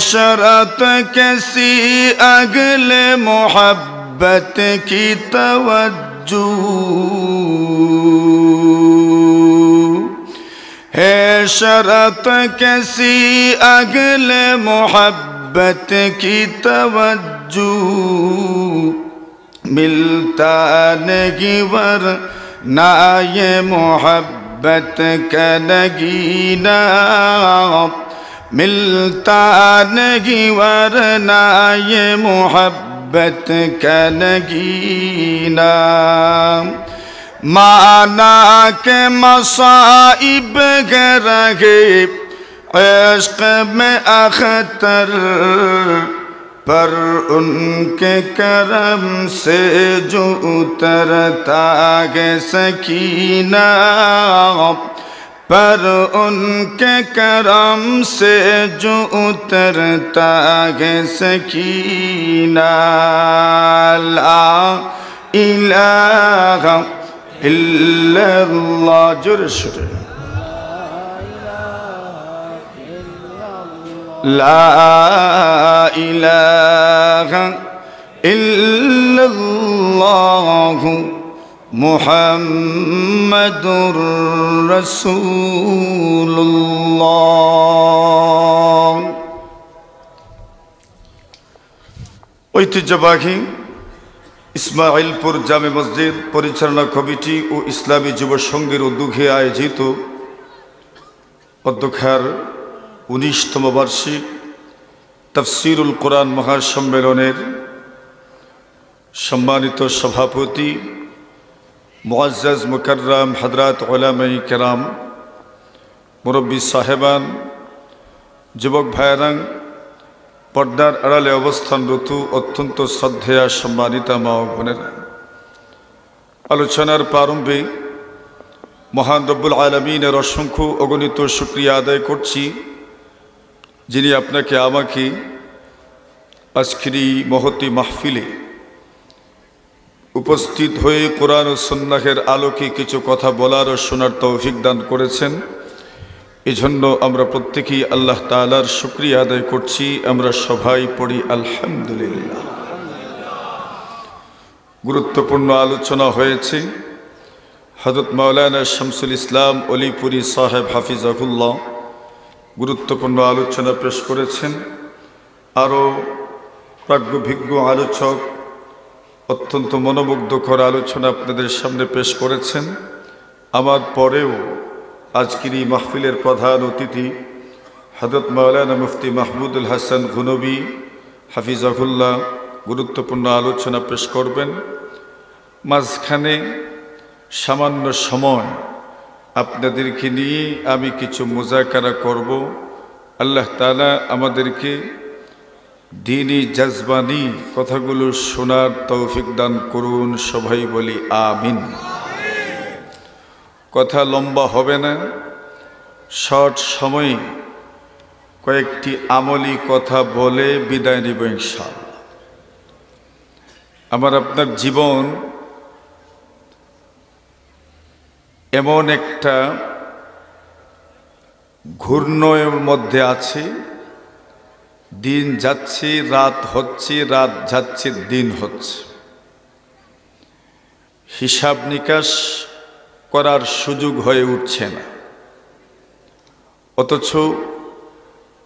शरत कैसी अगले मोहब्बत की तवज्जो है, शरत कैसी अगले मोहब्बत की तवज्जो, मिलता नहीं वरना ये मोहब्बत का नगीना, मिलता नहीं वरना ये मोहब्बत का नगीना। माना के मसाइब रहे इश्क में अख्तर, पर उनके करम से जो उतरता है सकीना, पर उनके करम से जो उतरता है सकीना। ला इलाहा इल्लल्लाह, जुर्शुर ला इलाहा इल्लल्लाह मुहम्मदुर रसूलुल्लाह। ঐতিহ্যবাহী ইসমাইলপুর জামে মসজিদ পরিচালনা কমিটি ও ইসলামী যুব সংঘের উদ্যোগে আয়োজিত অধ্যক্ষার 19তম বার্ষিক তাফসীরুল কোরআন মহাসম্মেলনের সম্মানিত সভাপতি মুআজ্জাজ মুকাররম হযরত উলামায়ে কেরাম, মুরব্বী সাহেবান, যুবক ভাইয়েরা, পর্দার আড়ালে অবস্থানরত অত্যন্ত শ্রদ্ধেয়া সম্মানিতা মা ও বোনেরা, আলোচনার প্রারম্ভে মহান রব্বুল আলামিনের অসংখ্য অগণিত শুকরিয়া আদায় করছি, যিনি আপনাকে আমাকে আজকের এই মহতী মাহফিলে উপস্থিত হয়ে কোরআন ও সুন্নাহের আলোকে কিছু কথা বলার ও শোনার তৌফিক দান করেছেন। এজন্য আমরা প্রত্যেকেই আল্লাহ তাআলার শুকরিয়া আদায় করছি। আমরা সবাই পড়ি আলহামদুলিল্লাহ। গুরুত্বপূর্ণ আলোচনা হয়েছে। হযরত মাওলানা শামসুল ইসলাম অলিপুরি সাহেব হাফিজাহুল্লাহ গুরুত্বপূর্ণ আলোচনা পেশ করেছেন। আরও প্রাজ্ঞভিজ্ঞ আলোচক অত্যন্ত মনোমুগ্ধকর আলোচনা আপনাদের সামনে পেশ করেছেন। আমার পরেও আজকের এই মাহফিলের প্রধান অতিথি হযরত মাওলানা মুফতি মাহমুদুল হাসান গুনবী হাফিজাহুল্লাহ গুরুত্বপূর্ণ আলোচনা পেশ করবেন। মাঝখানে সামান্য সময় আপনাদেরকে নিয়ে আমি কিছু মুজাকারা করব। আল্লাহ তাআলা আমাদেরকে দ্বীনি জজবানি কথাগুলো শোনার তৌফিক দান করুন। সবাই বলি আমিন। কথা লম্বা হবে না, শর্ট সময়ে কয়েকটি আমলি কথা বলে বিদায় নিব ইনশাআল্লাহ। আমার আপনার জীবন এমন একটা ঘূর্ণয়ের মধ্যে আছে। দিন যাচ্ছে, রাত হচ্ছে, রাত যাচ্ছে, দিন হচ্ছে। হিসাব নিকাশ করার সুযোগ হয়ে উঠছে না। অথচ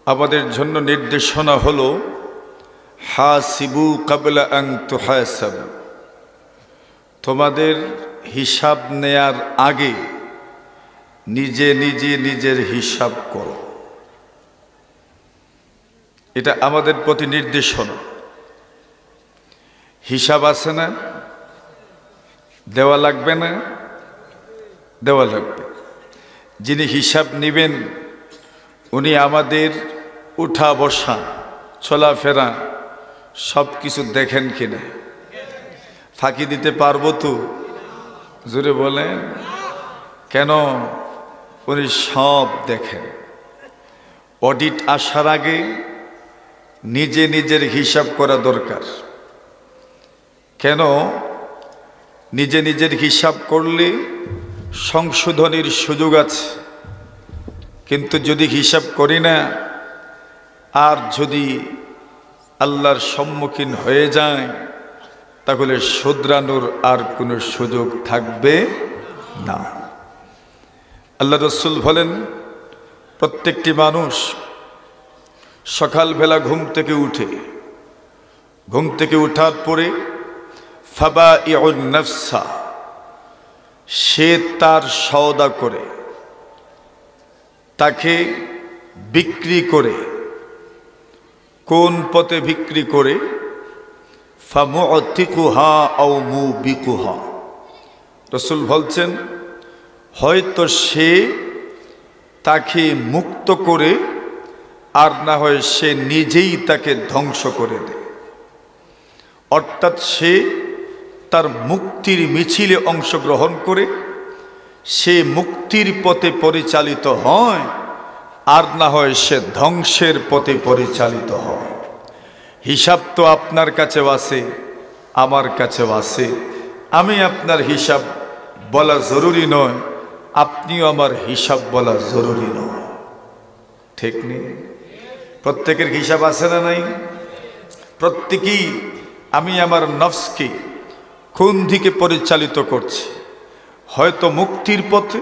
আমাদের জন্য নির্দেশনা হলো হাসিবু ক্বাবলা আন তুহাসাবু, তোমাদের হিসাব নেয়ার আগে নিজে নিজে নিজের হিসাব করো। এটা আমাদের প্রতি নির্দেশনা। হিসাব আছে না? দেওয়া লাগবে না? দেওয়া লাগবে। যিনি হিসাব নেবেন উনি আমাদের উঠা বসা চলাফেরা সব কিছু দেখেন কিনা? ফাঁকি দিতে পারবো তো? জোরে বলেন। কেন? উনি সব দেখেন। অডিট আসার আগে নিজে নিজের হিসাব করা দরকার। কেন? নিজে নিজের হিসাব করলে সংশোধনের সুযোগ আছে। কিন্তু যদি হিসাব করি না, আর যদি আল্লাহর সম্মুখীন হয়ে যায় তাহলে শুধরানোর আর কোনো সুযোগ থাকবে না। আল্লাহ রাসূল বলেন, প্রত্যেকটি মানুষ সকালবেলা ঘুম থেকে উঠার পরে ফাবাইউন নাফসা, সে তার সওদা করে, তাকে বিক্রি করে, কোন পথে বিক্রি করে? ফামুতিকুহা আও মুবিকুহা। রাসূল বলছেন, হয়তো সে তাকে মুক্ত করে, আর না হয় সে নিজেই তাকে ধ্বংস করে দেয়। অর্থাৎ সে তার মুক্তির মিছিলে অংশগ্রহণ করে সে মুক্তির পথে পরিচালিত হয়, আর না হয় সে ধ্বংসের পথে পরিচালিত হয়। হিসাব তো আপনার কাছেও আছে, আমার কাছেও আছে। আমি আপনার হিসাব বলা জরুরি নয়, আপনিও আমার হিসাব বলা জরুরি নয়। ঠিক নেই? প্রত্যেকের হিসাব আছে না নাই? প্রত্যেকেই আমি আমার নফসকে কোন দিকে পরিচালিত করছি, হয়তো মুক্তির পথে,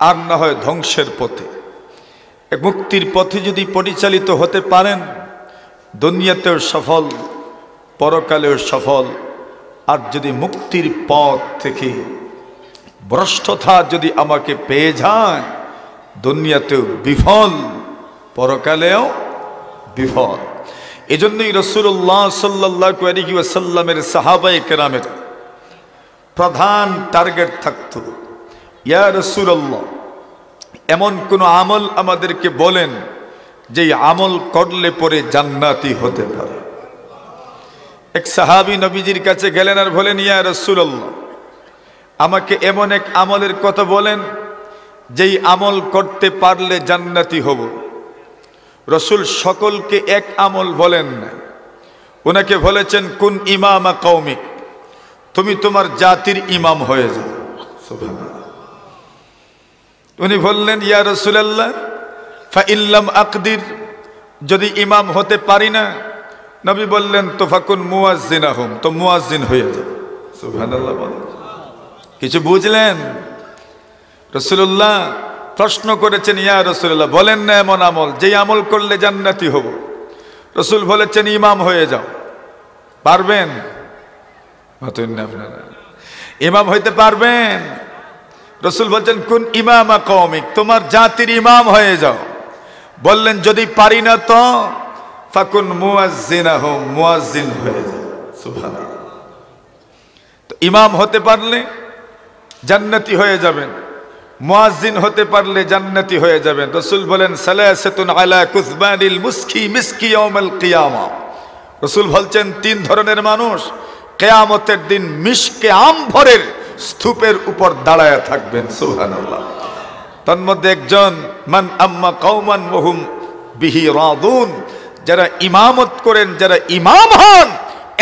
আর না হয় ধ্বংসের পথে। মুক্তির পথে যদি পরিচালিত হতে পারেন, দুনিয়াতেও সফল, পরকালেও সফল। আর যদি মুক্তির পথ থেকে ভ্রষ্টতা যদি আমাকে পেয়ে যায়, দুনিয়াতেও বিফল, পরকালেও বিফল। এজন্যই রাসূলুল্লাহ সাল্লাল্লাহু আলাইহি ওয়াসাল্লামের সাহাবায়ে কেরামের প্রধান টার্গেট থাকতো, ইয়া রাসূলুল্লাহ, এমন কোন আমল আমাদেরকে বলেন যে আমল করলে পরে জান্নাতি হতে পারে। এক সাহাবী নবীজির কাছে গেলেন আর বলেন, ইয়া রাসূলুল্লাহ, আমাকে এমন এক আমলের কথা বলেন যেই আমল করতে পারলে জান্নাতি হব। রাসূল সকলকে এক আমল বলেন না, ওনাকে বলেছেন, কুন ইমামা কওমিক, তুমি তোমার জাতির ইমাম হয়ে যাও। সুবহানাল্লাহ। উনি বললেন, ইয়া রাসূলুল্লাহ, ফাইল্লাম আকদির, যদি ইমাম হতে পারি না? নবী বললেন, তো ফাকুন মুয়াজ্জিনাহুম, তো মুয়াজ্জিন হয়ে যাও। সুবহানাল্লাহ। কিছু বুঝলেন? রাসূলুল্লাহ প্রশ্ন করেছেন, ইয়া রাসূলুল্লাহ, বলেন না এমন আমল যেই আমল করলে জান্নাতি হব। রাসূল বলেছেন, ইমাম হয়ে যাও। পারবেন? আপনারা ইমাম হইতে পারবেন? রাসূল বলছেন, কুন ইমামা কওমিক, তোমার জাতির ইমাম হয়ে যাও। বললেন, যদি পারি না তো ফাকুন মুয়াজ্জিনাহুম, মুয়াজ্জিন হয়ে যাও। সুবহানাল্লাহ। তো ইমাম হতে পারলে জান্নাতি হয়ে যাবেন, মুয়াজ্জিন হতে পারলে জান্নাতি হয়ে যাবেন। রাসূল বলেন, সালাসাতুন আলা কুসবানিল মিসকি ইয়াউমাল কিয়ামা। রাসূল বলছেন, তিন ধরনের মানুষ কিয়ামতের দিন মিশকে আমভরের স্তূপের উপর দাঁড়ায় থাকবেন। সুবহানাল্লাহ। তার মধ্যে একজন, মান আম্মা কওমান ওয়া হুম বিহি রাদুন, যারা ইমামত করেন, যারা ইমাম হন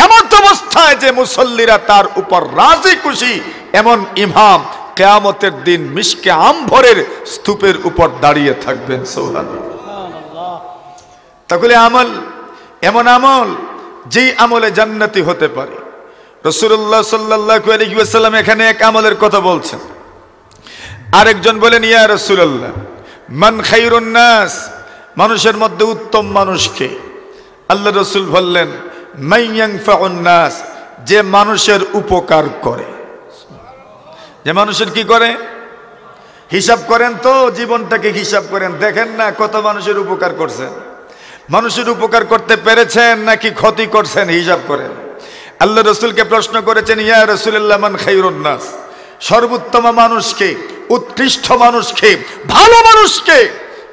এমন অবস্থায় যে মুসল্লিরা তার উপর রাজি খুশি, এমন ইমাম কিয়ামতের দিন মিশকে আমভরের স্তূপের উপর দাঁড়িয়ে থাকবেন। সুবহানাল্লাহ। তাহলে আমল, এমন আমল যেই আমলে জান্নাতি হতে পারে। রাসূলুল্লাহ সাল্লাল্লাহু আলাইহি ওয়াসাল্লাম এখানে এক আমলের কথা বলছেন। আরেকজন বলেন, ইয়া রাসূলুল্লাহ, মান খায়রুন নাস, মানুষের মধ্যে উত্তম মানুষকে? আল্লাহ রাসূল বললেন, মান ইয়ানফাউন নাস, যে মানুষের উপকার করে। যে মানুষের কি করে? হিসাব করেন তো, জীবনটাকে হিসাব করেন, দেখেন না কত মানুষের উপকার করছেন। মানুষের উপকার করতে পেরেছেন নাকি ক্ষতি করছেন, হিসাব করেন। আল্লাহ রাসূলকে প্রশ্ন করেছেন, ইয়া রাসূলুল্লাহ, মান খায়রুন নাস, সর্বোত্তম মানুষকে, উৎকৃষ্ট মানুষকে, ভালো মানুষকে?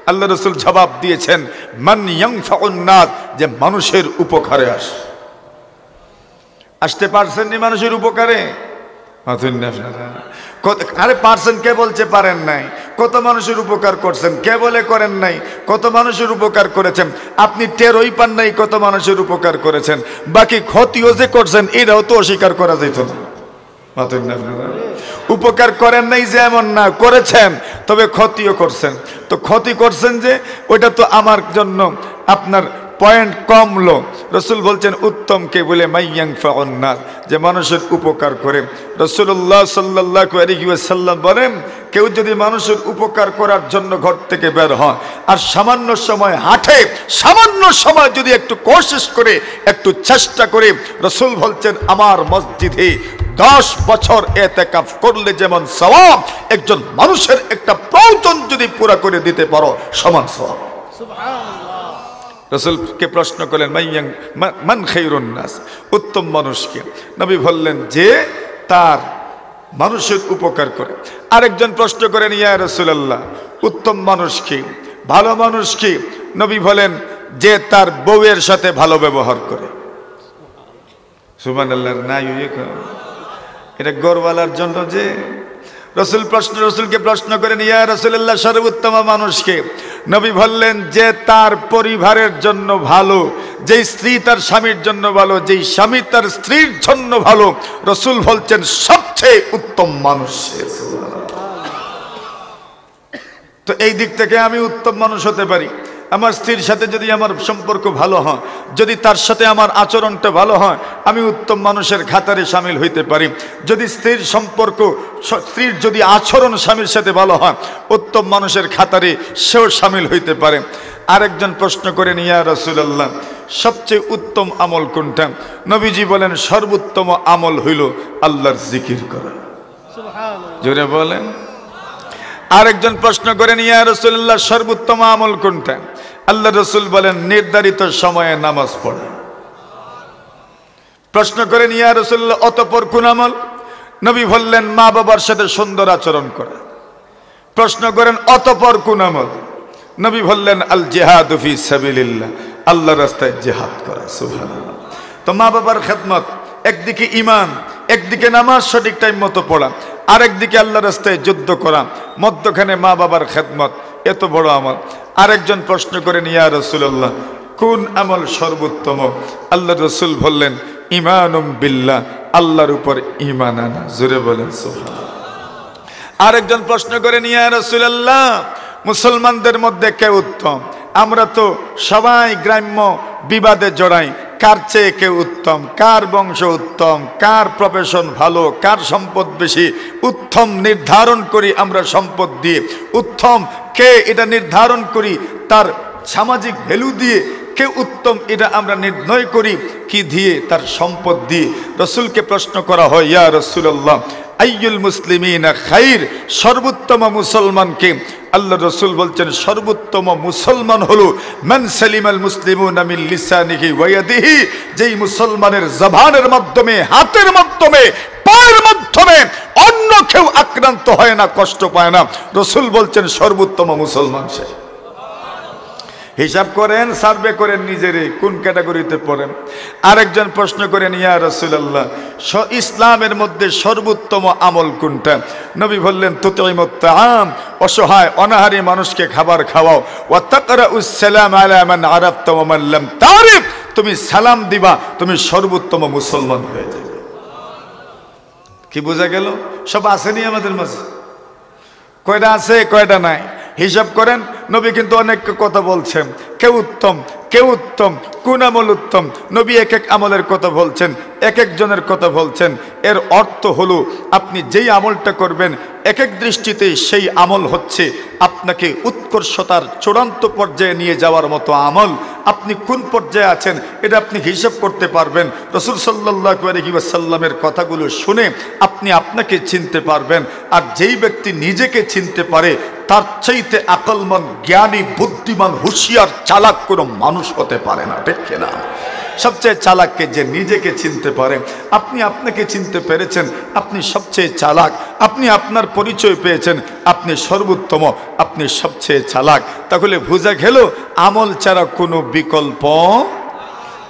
আল্লাহ রাসূল জবাব দিয়েছেন, মান ইয়ানফাউন নাস, যে মানুষের উপকারে আসতে পারছেন নি মানুষের উপকারে? আরে পারছেন, কে বলছে পারেন নাই? কত মানুষের উপকার করছেন, কে বলে করেন নাই? কত মানুষের উপকার করেছেন, আপনি টেরই পান নাই কত মানুষের উপকার করেছেন। বাকি ক্ষতিও যে করছেন এটাও তো অস্বীকার করা যেত না। উপকার করেন নাই যে এমন না, করেছেন, তবে ক্ষতিও করছেন। তো ক্ষতি করছেন যে, ওইটা তো আমার জন্য আপনার পয়েন্ট কমলো, রসুল বলছেন উত্তম কে বলে মাইয়ানফাউন নাস, যে মানুষের উপকার করে। রাসূলুল্লাহ সাল্লাল্লাহু আলাইহি ওয়াসাল্লাম বলেন, কেউ যদি মানুষের উপকার করার জন্য ঘর থেকে বের হয় আর সামান্য সময় হাঁটে, সামান্য সময় যদি একটু কোশিশ করে, একটু চেষ্টা করে, রসুল বলছেন আমার মসজিদে 10 বছর ইতিকাফ করলে যেমন সওয়াব, একজন মানুষের একটা প্রয়োজন যদি পুরা করে দিতে পারো সমান সওয়াব। সুবহানাল্লাহ। রাসূলকে প্রশ্ন করলেন মান খায়রুন নাস, উত্তম মানুষ কে? নবী বললেন যে তার মানুষের উপকার করে। আরেকজন প্রশ্ন করেন, ইয়া রাসূলুল্লাহ উত্তম মানুষ কি, ভালো মানুষ কি? নবী বলেন যে তার বউয়ের সাথে ভালো ব্যবহার করে। সুবহানাল্লাহ। না এটা গরওয়ালার জন্য যে রসুলকে প্রশ্ন করেন, ইয়া রাসূলুল্লাহ সর্বোত্তম মানুষকে? নবী বললেন যে তার পরিবারের জন্য ভালো, যেই স্ত্রী তার স্বামীর জন্য ভালো, যেই স্বামী তার স্ত্রীর জন্য ভালো, রসুল বলছেন সবচেয়ে উত্তম মানুষ। তো এই দিক থেকে আমি উত্তম মানুষ হতে পারি। আমার স্ত্রীর সাথে যদি আমার সম্পর্ক ভালো হয়, যদি তার সাথে আমার আচরণটা ভালো হয়, আমি উত্তম মানুষের খাতারে সামিল হইতে পারি। যদি স্ত্রীর যদি আচরণ স্বামীর সাথে ভালো হয়, উত্তম মানুষের খাতারে সেও সামিল হইতে পারে। আরেকজন প্রশ্ন করেন, ইয়া রাসূলুল্লাহ সবচেয়ে উত্তম আমল কোনটা? নবীজি বলেন সর্বোত্তম আমল হইল আল্লাহর জিকির করা। সুবহানাল্লাহ। জোরে বলেন। আরেকজন প্রশ্ন করেন, ইয়া রাসূলুল্লাহ সর্বোত্তম আমল কোনটা? আল্লাহ রসুল বলেন নির্ধারিত সময়ে নামাজ পড়া। প্রশ্ন করেন, ইয়া রাসূলুল্লাহ অতঃপর কোন আমল? নবী বললেন মা বাবার সাথে সুন্দর আচরণ করা। প্রশ্ন করেন অতঃপর কোন আমল? নবী বললেন আল জিহাদু ফি সাবিলিল্লাহ, আল্লাহর রাস্তায় জিহাদ করা। সুবহানাল্লাহ। তো মা বাবার খেদমত, একদিকে ঈমান, একদিকে নামাজ সঠিক টাইম মতো পড়া, আরেকদিকে আল্লাহর রাস্তায় যুদ্ধ করা, মধ্যখানে মা বাবার খেদমত, এত বড় আমল। আরেকজন প্রশ্ন করেন, ইয়া রাসূলুল্লাহ কোন আমল সর্বোত্তম? আল্লাহ রসুল বললেন ঈমানুম বিল্লাহ, আল্লাহর উপর ঈমান আনা। জোরে বলেন সুবহানাল্লাহ। আরেকজন প্রশ্ন করেন, ইয়া রাসূলুল্লাহ মুসলমানদের মধ্যে কে উত্তম? আমরা তো সবাই গ্রাম্য বিবাদে জড়াই, কার চেয়ে কে উত্তম, কার বংশ উত্তম, কার প্রফেশন ভালো, কার সম্পদ বেশি, উত্তম নির্ধারণ করি আমরা সম্পদ দিয়ে। উত্তম কে এটা নির্ধারণ করি তার সামাজিক ভ্যালু দিয়ে। কে উত্তম এটা আমরা নির্ণয় করি কি দিয়ে? তার সম্পদ দিয়ে। রসুলকে প্রশ্ন করা হয়, ইয়া রাসূলুল্লাহ আইয়ুল মুসলিমিনা খাইর, সর্বোত্তম মুসলমানকে? আল্লাহ রসুল বলছেন সর্বোত্তম মুসলমান হলো মান সালিমাল মুসলিমুনা মিন লিসানিহি ওয়া ইয়াদিহি, যেই মুসলমানের জবানের মাধ্যমে, হাতের মাধ্যমে, পায়ের মাধ্যমে অন্য কেউ আক্রান্ত হয় না, কষ্ট পায় না। রসুল বলছেন সর্বোত্তম মুসলমান সে। হিসাব করেন, সার্ভে করেন নিজেরে কোন ক্যাটাগরিতে পড়েন। আরেকজন প্রশ্ন করেন, ইয়া রাসূলুল্লাহ ইসলামের মধ্যে সর্বোত্তম আমল কোনটা? নবী বললেন তুতঈমুত তাআম, অসহায় অনাহারী মানুষকে খাবার খাওয়াও। ওয়া তাকরাউস সালাম আলা মান আরাফতা ওয়া মান লাম তারিফ, তুমি সালাম দিবা, তুমি সর্বোত্তম মুসলমান হয়ে যাবে। কি বোঝা গেল? সব আসেনি আমাদের মাঝে? কয়টা আছে কয়টা নাই হিসাব করেন। নবী কিন্তু অনেক কথা বলছেন, কে উত্তম, কে উত্তম, কোন আমল উত্তম। নবী এক এক আমলের কথা বলছেন, এক একজনের কথা বলছেন। এর অর্থ হলো আপনি যেই আমলটা করবেন এক এক দৃষ্টিতে সেই আমল হচ্ছে আপনাকে উৎকর্ষতার চূড়ান্ত পর্যায়ে নিয়ে যাওয়ার মতো আমল। আপনি কোন পর্যায়ে আছেন এটা আপনি হিসাব করতে পারবেন। রাসূল সাল্লাল্লাহু আলাইহি ওয়াসাল্লামের কথাগুলো শুনে আপনি আপনাকে চিনতে পারবেন। আর যেই ব্যক্তি নিজেকে চিনতে পারে তার চাইতে আকলমান, জ্ঞানী, বুদ্ধিমান, হুঁশিয়ার, চালাক কোনো মানুষ হতে পারে না, ঠিক না? সবচেয়ে চালাককে যে নিজেকে চিনতে পারে। আপনি আপনাকে চিনতে পেরেছেন, আপনি সবচেয়ে চালাক। আপনি আপনার পরিচয় পেয়েছেন, আপনি সর্বোত্তম, আপনি সবচেয়ে চালাক। তাহলে বোঝা গেল আমল ছাড়া কোনো বিকল্প,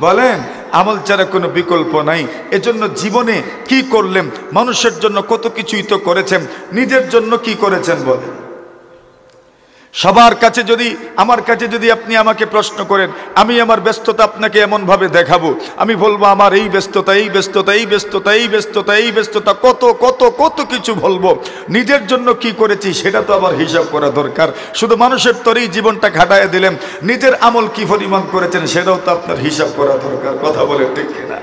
বলেন আমল ছাড়া কোনো বিকল্প নাই। এজন্য জীবনে কি করলেন? মানুষের জন্য কত কিছুই তো করেছেন, নিজের জন্য কি করেছেন বলেন? সবার কাছে যদি, আমার কাছে যদি আপনি আমাকে প্রশ্ন করেন, আমি আমার ব্যস্ততা আপনাকে এমনভাবে দেখাবো, আমি বলবো আমার এই ব্যস্ততা, এই ব্যস্ততা, এই ব্যস্ততা, এই ব্যস্ততা, এই ব্যস্ততা, কত কত কত কিছু বলবো। নিজের জন্য কি করেছি সেটা তো আবার হিসাব করা দরকার। শুধু মানুষের তরেই জীবনটা ঘাটায় দিলেন, নিজের আমল কি পরিমাণ করেছেন সেটাও তো আপনার হিসাব করা দরকার। কথা বলে ঠিক কিনা?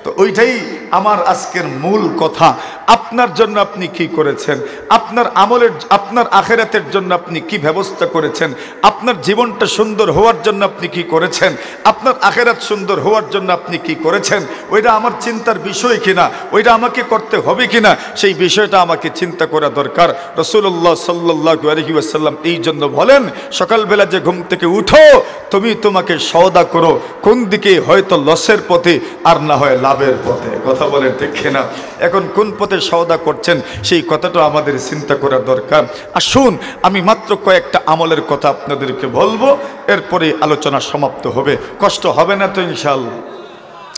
তো ওইটাই আমার আজকের মূল কথা। আপনার জন্য আপনি কি করেছেন, আপনার আমলের, আপনার আখিরাতের জন্য আপনি কি ব্যবস্থা করেছেন, আপনার জীবনটা সুন্দর হওয়ার জন্য আপনি কি করেছেন, আপনার আখিরাত সুন্দর হওয়ার জন্য আপনি কি করেছেন, ওইটা আমার চিন্তার বিষয় কিনা, ওইটা আমাকে করতে হবে কিনা, সেই বিষয়টা আমাকে চিন্তা করা দরকার। রাসূলুল্লাহ সাল্লাল্লাহু আলাইহি ওয়াসাল্লাম এই জন্য বলেন, সকালবেলা যে ঘুম থেকে উঠো তুমি তোমাকে সওদা করো, কোন দিকে, হয়তো লসের পথে আর না হয় লাভের পথে। কথা বলেন ঠিক কিনা? এখন কোন পথে সওদা করছেন সেই কথাটা আমাদের চিন্তা করা দরকার। আসুন আমি মাত্র কয়েকটা আমলের কথা আপনাদেরকে বলবো, এরপরে আলোচনা সমাপ্ত হবে। কষ্ট হবে না তো ইনশাআল্লাহ?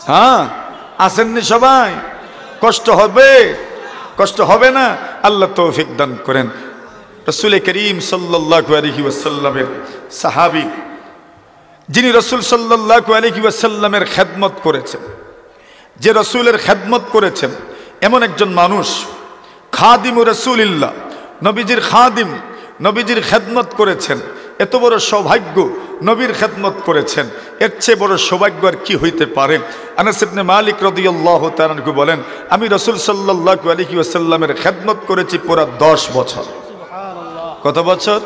হ্যাঁ, আসেননি সবাই? কষ্ট হবে? কষ্ট হবে না? আল্লাহ তৌফিক দান করেন। রাসূল করিম সাল্লাল্লাহু আলাইহি ওয়াসাল্লামের সাহাবী, যিনি রাসূল সাল্লাল্লাহু আলাইহি ওয়াসাল্লামের খেদমত করেছেন, যে রাসূলের খেদমত করেছেন, এমন একজন মানুষ, খাদিমু রাসূলিল্লাহ, নবীজির খাদিম, নবীজির খেদমত করেছেন। এত বড় সৌভাগ্য, নবীর খেদমত করেছেন, এর চেয়ে বড় সৌভাগ্য আর কি হইতে পারে? আনাস ইবনে মালিক রাদিয়াল্লাহু তাআলা আনহু বলেন, আমি রাসূল সাল্লাল্লাহু আলাইহি ওয়াসাল্লামের খেদমত করেছি পুরা 10 বছর। কত বছর?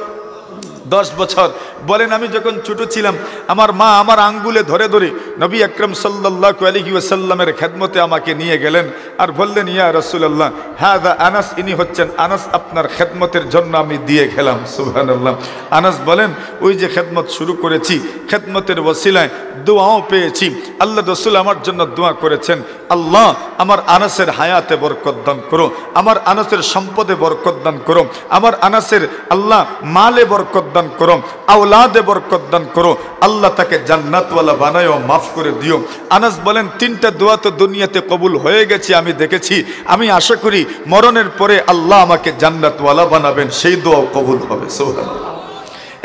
10 বছর। বলেন, আমি যখন ছোট ছিলাম আমার মা আমার আঙ্গুলে ধরে ধরে নবী আকরাম সাল্লাল্লাহু আলাইহি ওয়াসাল্লামের খেদমতে আমাকে নিয়ে গেলেন আর বললেন, ইয়া রাসূলুল্লাহ হাযা আনাস, ইনি হচ্ছেন আনাস, আপনার খেদমতের জন্য আমি দিয়ে গেলাম। সুবহানাল্লাহ। আনাস বলেন, ওই যে খেদমত শুরু করেছি, খেদমতের ওসিলায় দোয়াও পেয়েছি। আল্লাহ রাসূল আমার জন্য দোয়া করেছেন, আল্লাহ আমার আনাসের হায়াতে বরকত দান করো, আমার আনাসের সম্পদে বরকত দান করো, আমার আনাসের আল্লাহ মালে বরকত দান করো, আওলাদে বরকত দান করো, আল্লাহ তাকে জান্নাতওয়ালা বানায়ও, মাফ করে দিও। আনাস বলেন, 3টা দোয়া তো দুনিয়াতে কবুল হয়ে গেছে, আমি দেখেছি। আমি আশা করি মরণের পরে আল্লাহ আমাকে জান্নাতওয়ালা বানাবেন, সেই দোয়াও কবুল হবে। সুবহানাল্লাহ।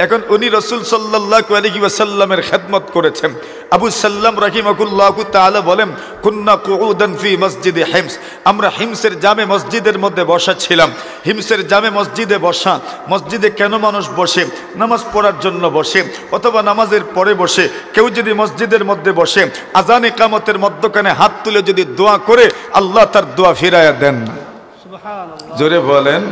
এখন উনি রাসূল সাল্লাল্লাহু আলাইহি ওয়াসাল্লামের খেদমত করেছেন। আবু সাল্লাম রাহিমাহুল্লাহু তাআলা বলেন, কুন্না কুউদান ফি মসজিদে হিমস, আমরা হিমসের জামে মসজিদের মধ্যে বসা ছিলাম। হিমসের জামে মসজিদে বসা, মসজিদে কেন মানুষ বসে? নামাজ পড়ার জন্য বসে, অথবা নামাজের পরে বসে। কেউ যদি মসজিদের মধ্যে বসে আযান ইকামতের মধ্যখানে হাত তুলে যদি দোয়া করে, আল্লাহ তার দোয়া ফিরায়া দেন না। সুবহানাল্লাহ। জোরে বলেন।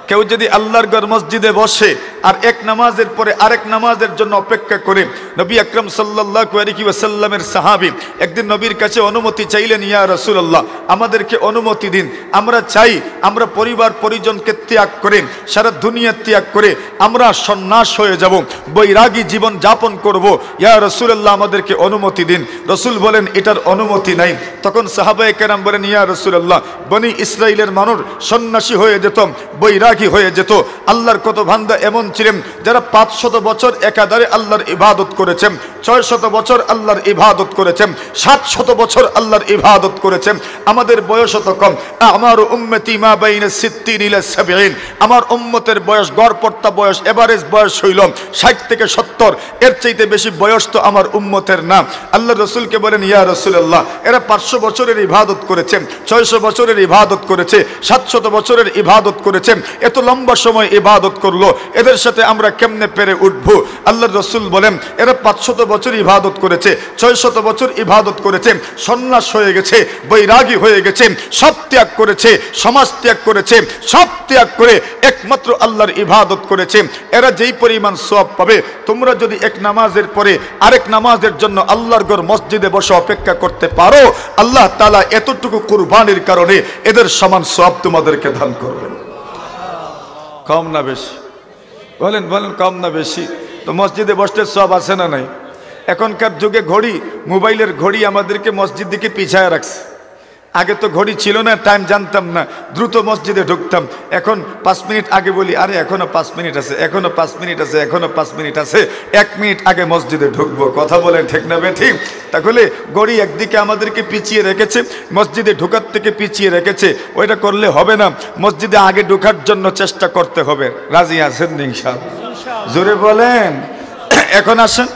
কেউ যদি আল্লাহর ঘর মসজিদে বসে আর এক নামাজের পরে আরেক নামাজের জন্য অপেক্ষা করে, নবী আকরাম সাল্লাল্লাহু আলাইহি ওয়াসাল্লামের সাহাবী একদিন নবীর কাছে অনুমতি চাইলেন, ইয়া রাসূলুল্লাহ আমাদেরকে অনুমতি দিন, আমরা চাই আমরা পরিবার পরিজনকে ত্যাগ করে, সারা দুনিয়া ত্যাগ করে আমরা সন্ন্যাস হয়ে যাব, বৈরাগী জীবন যাপন করব, ইয়া রাসূলুল্লাহ আমাদেরকে অনুমতি দিন। রাসূল বলেন, এটার অনুমতি নাই। তখন সাহাবায়ে কেরাম বলেন, ইয়া রাসূলুল্লাহ বনি ইসরাইলের মানুষ সন্ন্যাসী হয়ে যেত, বৈরাগী হয়ে যেত। আল্লাহর কত বান্দা এমন ছিলেন যারা 500 বছর একাধারে আল্লাহর ইবাদত করেছেন, 600 বছর আল্লাহর ইবাদত করেছেন, 700 বছর আল্লাহর ইবাদত করেছেন। আমাদের বয়স তো কম। আমার উম্মতি মা বাইনা 60 ইলা 70, আমার উম্মতের বয়স, গড়পড়তা বয়স, এভারেজ বয়স হইল 60 থেকে 70, এর চাইতে বেশি বয়স তো আমার উম্মতের না। আল্লাহ রাসূলকে বলেন, ইয়া রাসূলুল্লাহ এরা 500 বছরের ইবাদত করেছে, 600 বছরের ইবাদত করেছে, 700 বছরের ইবাদত করেছে, এত লম্বা সময় ইবাদত করলো, এদের সাথে আমরা কেমনে পেরে উঠবো? আল্লাহর রাসূল বলেন, এরা 500 বছর ইবাদত করেছে, 600 বছর ইবাদত করেছে, সন্ন্যাস হয়ে গেছে, বৈরাগী হয়ে গেছে, সব ত্যাগ করেছে, সমাজ ত্যাগ করেছে, সব ত্যাগ করে একমাত্র আল্লাহর ইবাদত করেছে। এরা যেই পরিমাণ সওয়াব পাবে, তোমরা যদি এক নামাজের পরে আরেক নামাজের জন্য আল্লাহর ঘর মসজিদে বসে অপেক্ষা করতে পারো, আল্লাহ তাআলা এতটুকু কুরবানির কারণে এদের সমান সওয়াব তোমাদেরকে দান করবেন। কম না বেশি? বলেন বলেন, কম না বেশি? তো মসজিদে বসতে সব আছে না নাই? এখনকার যুগে ঘড়ি, মোবাইলের ঘড়ি আমাদেরকে মসজিদ দিকে পিছায় রাখছে। আগে তো ঘড়ি ছিল না, টাইম জানতাম না, দ্রুত মসজিদে ঢুকতাম। এখন 5 মিনিট আগে বলি, আরে এখনো 5 মিনিট আছে, এখনো 5 মিনিট আছে, এখনো 5 মিনিট আছে, 1 মিনিট আগে মসজিদে ঢুকবো। কথা বলেন ঠিক না ঠিক? তাহলে ঘড়ি একদিকে আমাদেরকে পিছিয়ে রেখেছে, মসজিদে ঢোকার থেকে পিছিয়ে রেখেছে। ওইটা করলে হবে না, মসজিদে আগে ঢোকার জন্য চেষ্টা করতে হবে। রাজি আছেন ইনশাআল্লাহ? জোরে বলেন। এখন আসেন,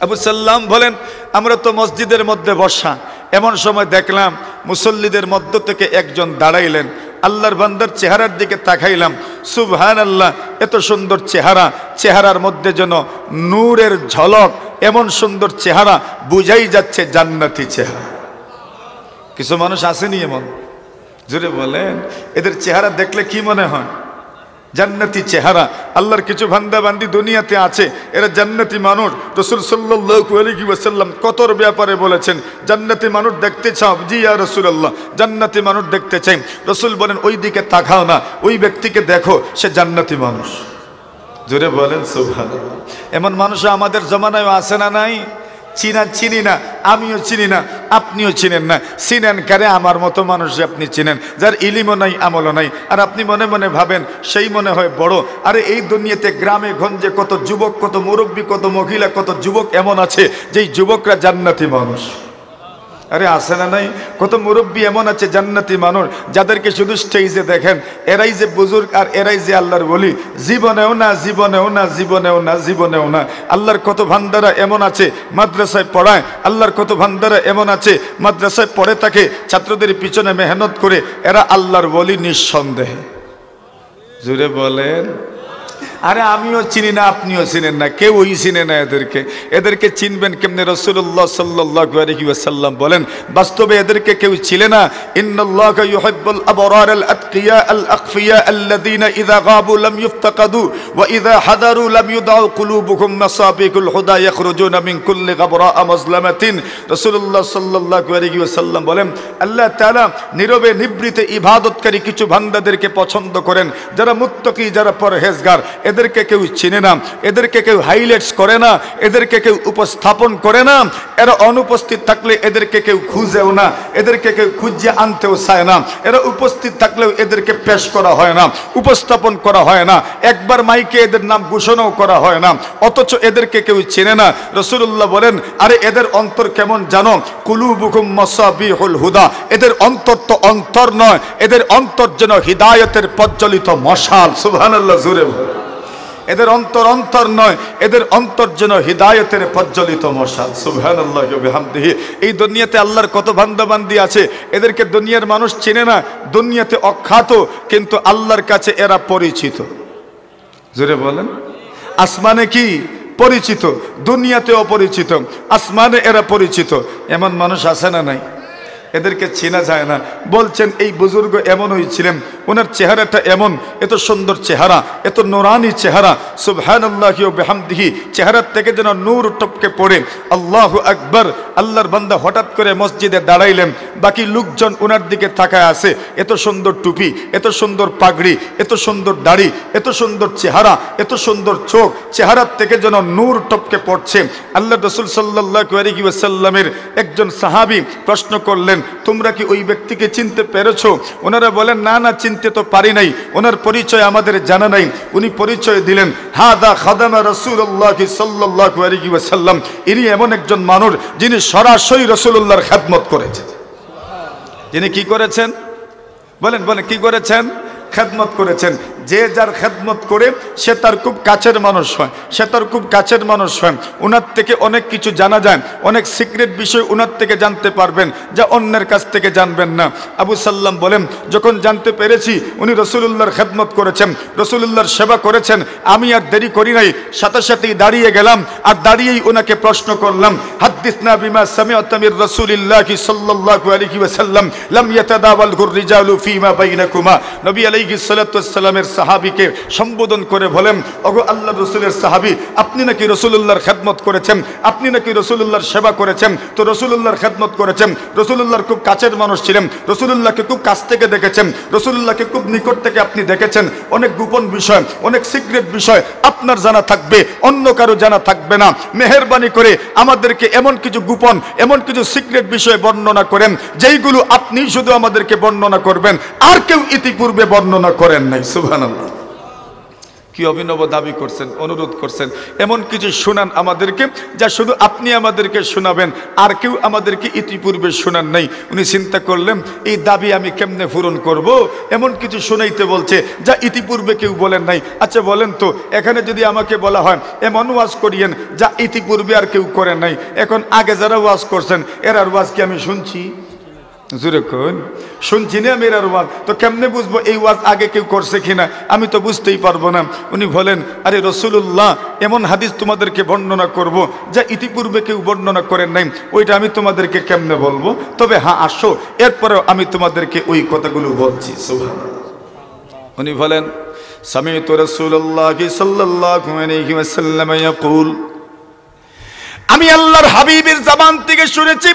আবু সাল্লাম বলেন আমরা তো মসজিদের মধ্যে বসা, এমন সময় দেখলাম মুসল্লিদের মধ্য থেকে একজন দাঁড়াইলেন, আল্লাহর বান্দার চেহারার দিকে তাকাইলাম, সুবহানাল্লাহ, এত সুন্দর চেহারা, চেহারার মধ্যে যেন নূরের ঝলক, এমন সুন্দর চেহারা, বুঝাই যাচ্ছে জান্নাতি চেহারা। কিছু মানুষ আসেনি এমন, জোরে বলেন, এদের চেহারা দেখলে কি মনে হয়? জান্নাতি চেহারা। আল্লাহর কিছু বান্দা বান্দি দুনিয়াতে আছে, এরা জান্নাতি মানুষ। রাসূল সাল্লাল্লাহু আলাইহি ওয়াসাল্লাম কতর ব্যাপারে বলেছেন, জান্নাতি মানুষ দেখতে চাও? জি ইয়া রাসূলুল্লাহ, জান্নাতি মানুষ দেখতে চাই। রাসূল বলেন ওই দিকে তাকাও না, ওই ব্যক্তিকে দেখো, সে জান্নাতি মানুষ। জোরে বলেন সুবহানাল্লাহ। এমন মানুষ আমাদের জমানায় আছে না নাই? চিনি না, আমিও চিনি না, আপনিও চিনেন না। চিনেন কারে? আমার মতো মানুষ আপনি চিনেন, যার ইলিমও নাই, আমলও নাই, আর আপনি মনে মনে ভাবেন সেই মনে হয় বড়। আরে এই দুনিয়াতে গ্রামে গঞ্জে কত যুবক, কত মুরব্বী, কত মহিলা, কত যুবক এমন আছে যেই যুবকরা জান্নাতি মানুষ। আরে আছে না নাই? কত মুরব্বী এমন আছে জান্নাতি মানুষ, যাদেরকে শুধু স্টেজে দেখেন, এরাই যে বুজুর্গ আর এরাই যে আল্লাহর ওলি। জীবনেও না, জীবনেও না, জীবনেও না, জীবনেও না। আল্লাহর কত ভান্ডারা এমন আছে মাদ্রাসায় পড়ায়, আল্লাহর কত ভান্ডারা এমন আছে মাদ্রাসায় পড়ে থাকে, ছাত্রদের পিছনে মেহনত করে, এরা আল্লাহর ওলি নিঃসন্দেহে। জুড়ে বলেন। আরে আমিও চিনি না, আপনিও চিনেন না, কেউই চিনে না এদেরকে। এদেরকে চিনবেন কেমনে? রাসূলুল্লাহ সাল্লাল্লাহু আলাইহি ওয়াসাল্লাম বলেন, বাস্তবে এদেরকে কেউ চিনে না। ইন্নাল্লাহা ইউহিব্বুল আবরার আল আতকিয়া আল আকফিয়া আল্লাযীনা ইযা গাবু লাম ইফতাকাদু ওয়া ইযা হাদারু লাম ইউদাউ কুলুবুহুম মাসাবিকুল হুদা ইয়াখরুজুনা মিন কুল্লি গাবরা মাজলামাতিন। রাসূলুল্লাহ সাল্লাল্লাহু আলাইহি ওয়াসাল্লাম বলেন, আল্লাহ তাআলা নীরবে নিভৃতে ইবাদতকারী কিছু বান্দাদেরকে পছন্দ করেন, যারা মুত্তাকি, যারা পরহেজগার। এদেরকে কেউ চিনে না, এদেরকে কেউ হাইলাইটস করে না, এদেরকে কেউ উপস্থাপন করে না। এরা অনুপস্থিত থাকলে এদেরকে কেউ খুঁজেও না, এদেরকে কেউ খুঁজে আনতেও চায় না। এরা উপস্থিত থাকলেও এদেরকে পেশ করা হয় না, উপস্থাপন করা হয় না, একবার মাইকে এদের নাম ঘোষণাও করা হয় না, অথচ এদেরকে কেউ চেনে না। রাসূলুল্লাহ বলেন, আরে এদের অন্তর কেমন জানো? কুলুবুকুম মাসাবিহুল হুদা। এদের অন্তর তো অন্তর নয়, এদের অন্তর যেন হিদায়াতের প্রজ্বলিত মশাল। সুবহানাল্লাহ, জোরে বলেন। এদের অন্তর অন্তর নয়, এদের অন্তর যেন হিদায়াতের প্রজ্বলিত মশাল। সুবহানাল্লাহি ওয়া বিহামদিহি। এই দুনিয়াতে আল্লাহর কত বান্দা বান্দি আছে, এদেরকে দুনিয়ার মানুষ চেনে না, দুনিয়াতে অখ্যাত, কিন্তু আল্লাহর কাছে এরা পরিচিত। জোরে বলেন। আসমানে কি পরিচিত, দুনিয়াতে অপরিচিত, আসমানে এরা পরিচিত। এমন মানুষ আছে না নাই? এদেরকে চেনা যায় না। বলছেন এই বুজুর্গ এমন হয়েছিলেন, ওনার চেহারাটা এমন, এত সুন্দর চেহারা, এত নুরানি চেহারা। সুবহানাল্লাহি ওয়া বিহামদিহি। চেহারার থেকে যেন নূর টপকে পড়ে। আল্লাহু আকবার। আল্লাহর বান্দা হঠাৎ করে মসজিদে দাঁড়াইলেন, বাকি লোকজন ওনার দিকে তাকায় আছে। এত সুন্দর টুপি, এত সুন্দর পাগড়ি, এত সুন্দর দাড়ি, এত সুন্দর চেহারা, এত সুন্দর চোখ, চেহারার থেকে যেন নূর টপকে পড়ছে। আল্লাহ রাসূল সাল্লাল্লাহু আলাইহি ওয়াসাল্লামের একজন সাহাবী প্রশ্ন করলেন, তোমরা কি ওই ব্যক্তিকে চিনতে পেরেছো? ওনারা বলেন, না না, চিনতে তো পারি নাই, ওনার পরিচয় আমাদের জানা নাই। উনি পরিচয় দিলেন, হাদা খাদামা রাসূলুল্লাহ সাল্লাল্লাহু আলাইহি ওয়াসাল্লাম। ইনি এমন একজন মানুষ যিনি সরাসরি রাসূলুল্লাহর খেদমত করেছেন। যিনি কি করেছেন? বলেন বলেন, কি করেছেন? খেদমত করেছেন। যে যার খেদমত করে সে তার খুব কাছের মানুষ হয়, সে তার খুব কাছের মানুষ হয়। ওনার থেকে অনেক কিছু জানা যায়, অনেক সিক্রেট বিষয় ওনার থেকে জানতে পারবেন, যা অন্যের কাছ থেকে জানবেন না। আবু সাল্লাম বলেন, যখন জানতে পেরেছি উনি রাসূলুল্লাহর খেদমত করেছেন, রাসূলুল্লাহর সেবা করেছেন, আমি আর দেরি করি নাই, সাথে সাথেই দাঁড়িয়ে গেলাম, আর দাঁড়িয়েই ওনাকে প্রশ্ন করলাম, হাদ্দিসনা বিমা সামি'তা মির রাসূলিল্লাহি সাল্লাল্লাহু আলাইহি ওয়াসাল্লাম লাম ইয়াতাদাওয়ালহুর রিজালু ফীমা বাইনাকুমা। নবী আলাইহিস সালাতু ওয়াস সালামের সাহাবীকে সম্বোধন করে বলেন, ওগো আল্লাহর রাসূলের সাহাবী, আপনি নাকি রাসূলুল্লাহর খেদমত করেছেন, আপনি নাকি রাসূলুল্লাহর সেবা করেছেন। তো রাসূলুল্লাহর খেদমত করেছেন, রাসূলুল্লাহর খুব কাছের মানুষ ছিলেন, রাসূলুল্লাহকে খুব কাছ থেকে দেখেছেন, রাসূলুল্লাহকে খুব নিকট থেকে আপনি দেখেছেন। অনেক গোপন বিষয়, অনেক সিক্রেট বিষয় আপনার জানা থাকবে, অন্য কারো জানা থাকবে না। মেহেরবানি করে আমাদেরকে এমন কিছু গোপন, এমন কিছু সিক্রেট বিষয় বর্ণনা করেন, যেইগুলো আপনি শুধু আমাদেরকে বর্ণনা করবেন, আর কেউ ইতিপূর্বে বর্ণনা করেন নাই। সুবহানাল্লাহ। কি অভিনব দাবি করছেন, অনুরোধ করছেন, এমন কিছু শোনান আমাদেরকে যা শুধু আপনি আমাদেরকে শোনাবেন, আর কেউ আমাদেরকে ইতিপূর্বে শোনান নাই। উনি চিন্তা করলেন এই দাবি আমি কেমনে পূরণ করব, এমন কিছু শোনাইতে বলছে যা ইতিপূর্বে কেউ বলেন নাই। আচ্ছা বলেন তো, এখানে যদি আমাকে বলা হয় এমন ওয়াজ করিয়েন যা ইতিপূর্বে আর কেউ করেন নাই, এখন আগে যারা ওয়াজ করছেন এরার ওয়াজ কি আমি শুনছি? জোরে কোন শুনছি না আমি এরার ওয়াজ, তো কেমনে বুঝবো এই ওয়াজ আগে কেউ করছে কিনা? আমি তো বুঝতেই পারবো না। উনি বলেন আরে রাসূলুল্লাহ এমন হাদিস তোমাদেরকে বর্ণনা করব যা ইতিপূর্বে কেউ বর্ণনা করেন নাই, ওইটা আমি তোমাদেরকে কেমনে বলবো? তবে হ্যাঁ আসো, এরপরেও আমি তোমাদেরকে ওই কথাগুলো বলছি। সুবহানাল্লাহ। উনি বলেন সামি'তু রাসূলুল্লাহ সাল্লাল্লাহু আলাইহি ওয়াসাল্লাম ইয়াকুল, আমি আল্লাহর হাবিবের জবান থেকে শুনেছি,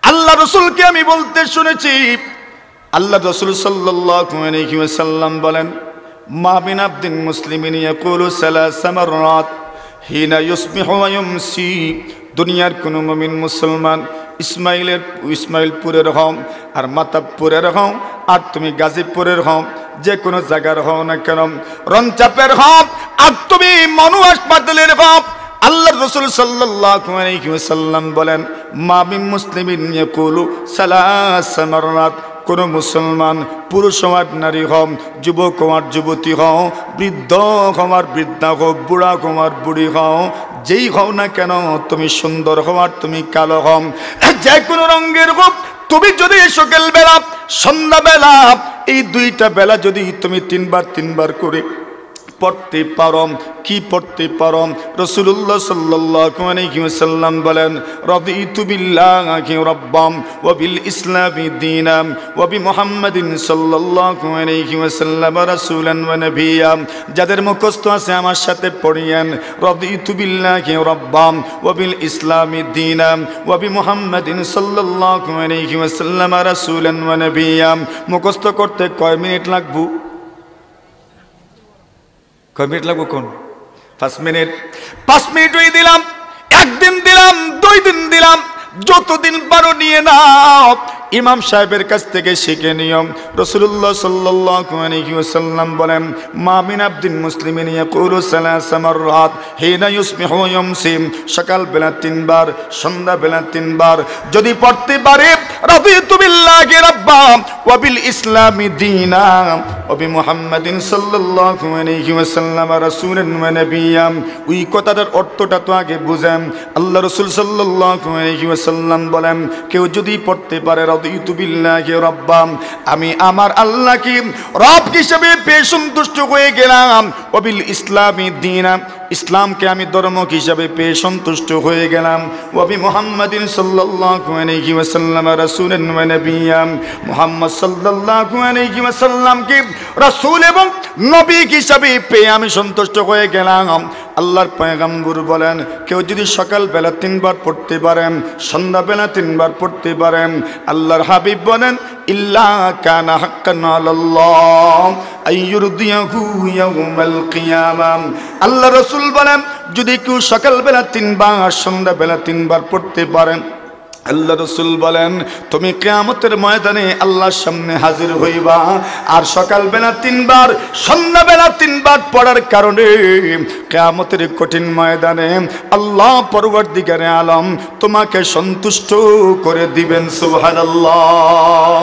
আল্লাহ রাসূলকে আমি বলতে শুনেছি, আল্লাহ রাসূল সাল্লাল্লাহু আলাইহি ওয়াসাল্লাম বলেন মা মিন আবদিন মুসলিমিন ইয়াকুলু সালাসা মাররাত হিনা ইউসবিহু ওয়া ইউমসি, দুনিয়ার কোন মুমিন মুসলমান ইসমাইলপুরের হও আর মাতাবপুরের হও আর তুমি গাজীপুরের হও, যে কোনো জায়গার হও না কেন, রনচাপের হও আর তুমি মনু হাসপাতালের হও, আল্লাহ রাসূল সাল্লাল্লাহু আলাইহি ওয়াসাল্লাম বলেন মা মিন মুসলিমিন ইয়াকুলু সালাসা মাররাত, কোন মুসলমান পুরুষ হও নারী হও, যুবক হও যুবতী হও, বৃদ্ধ হও বৃদ্ধা হও, বুড়া হও বুড়ি হও, যেই হও না কেন, তুমি সুন্দর হও আর তুমি কালো হও, যে কোনো রঙের হও, তুমি যদি সকাল বেলা সন্ধ্যা বেলা এই দুইটা বেলা যদি তুমি তিনবার করে পড়তে পারো, কি পড়তে পারো? রাসূলুল্লাহ সাল্লাল্লাহু আলাইহি ওয়াসাল্লাম বলেন রাদিতু বিল্লাহি রাব্বাম ওয়া বিল ইসলামি দীনাম ওয়া বি মুহাম্মাদিন সাল্লাল্লাহু আলাইহি ওয়াসাল্লাম রাসূলান ওয়া নাবিয়্যা। যাদের মুখস্থ আছে আমার সাথে পড়িয়েন রাদিতু বিল্লাহি রাব্বাম ওয়া বিল ইসলামি দীনাম ওয়া বি মুহাম্মাদিন সাল্লাল্লাহু আলাইহি ওয়াসাল্লাম রাসূলান ওয়া নাবিয়্যা। মুখস্থ করতে কয় মিনিট লাগবে? কয় মিনিট লাগবে? কোন 5 মিনিট? 5 মিনিটই দিলাম, একদিন দিলাম, 2 দিন দিলাম, যতদিন পারো নিয়ে নাও। ইমাম সাহেবের কাছ থেকে শিখে নিয়ম। রাসূলুল্লাহ সাল্লাল্লাহু আলাইহি ওয়াসাল্লাম বলেন মা মিন আবদিন মুসলিমিন ইয়াকুলু সালাসা মাররাত হিনা ইউসবিহু ওয়া ইউমসি, সকাল বেলা 3 বার, সন্ধ্যা বেলা 3 বার যদি পড়তে পারে রাদিতু বিল্লাহি রাব্বাম ওয়া বিল ইসলামি দীনাম ওয়া বি মুহাম্মাদিন সাল্লাল্লাহু আলাইহি ওয়াসাল্লাম রাসূলান ওয়া নাবিয়্যা। ওই কথাটার অর্থটা তো আগে বুঝেন। আল্লাহ রাসূল সাল্লাল্লাহু আলাইহি ওয়াসাল্লাম বলেন কেউ যদি পড়তে পারে রাদিতু বিল্লাহি রাব্বাম, আমি আমার আল্লাহকে রব হিসেবে পেয়ে সন্তুষ্ট হয়ে গেলাম, ওয়া বিল ইসলামি দীনাম, ইসলামকে আমি ধর্ম হিসেবে পেয়ে সন্তুষ্ট হয়ে গেলাম, ওয়া বি মুহাম্মাদিন সাল্লাল্লাহু আলাইহি ওয়াসাল্লাম রাসূলান ওয়া নাবিয়্যা। মুহাম্মদ সাল্লাল্লাহু আলাইহি ওয়াসাল্লামকে রাসূল এবং নবী হিসেবে পেয়ে আমি সন্তুষ্ট হয়ে গেলাম। আল্লাহর পয়গম্বর বলেন কেউ যদি সকাল বেলা 3 বার পড়তে পারেন, সন্ধ্যা বেলা 3 বার পড়তে পারেন, আল্লাহর হাবিব বলেন ইল্লা কানা হাক্কান আলাল্লাহ আইয়ুরদিয়াহু ইয়াউমাল কিয়ামাহ। আল্লাহ রাসূল বলেন যদি কেউ সকাল বেলা 3 বার, সন্ধ্যা বেলা 3 বার পড়তে পারেন, আল্লাহ রাসূল বলেন তুমি কিয়ামতের ময়দানে আল্লাহর সামনে হাজির হইবা। আর সকালবেলা 3 বার, সন্ধ্যাবেলা 3 বার পড়ার কারণে কিয়ামতের কঠিন ময়দানে আল্লাহ পরওয়ারদিগারে আলম তোমাকে সন্তুষ্ট করে দিবেন। সুবহানাল্লাহ।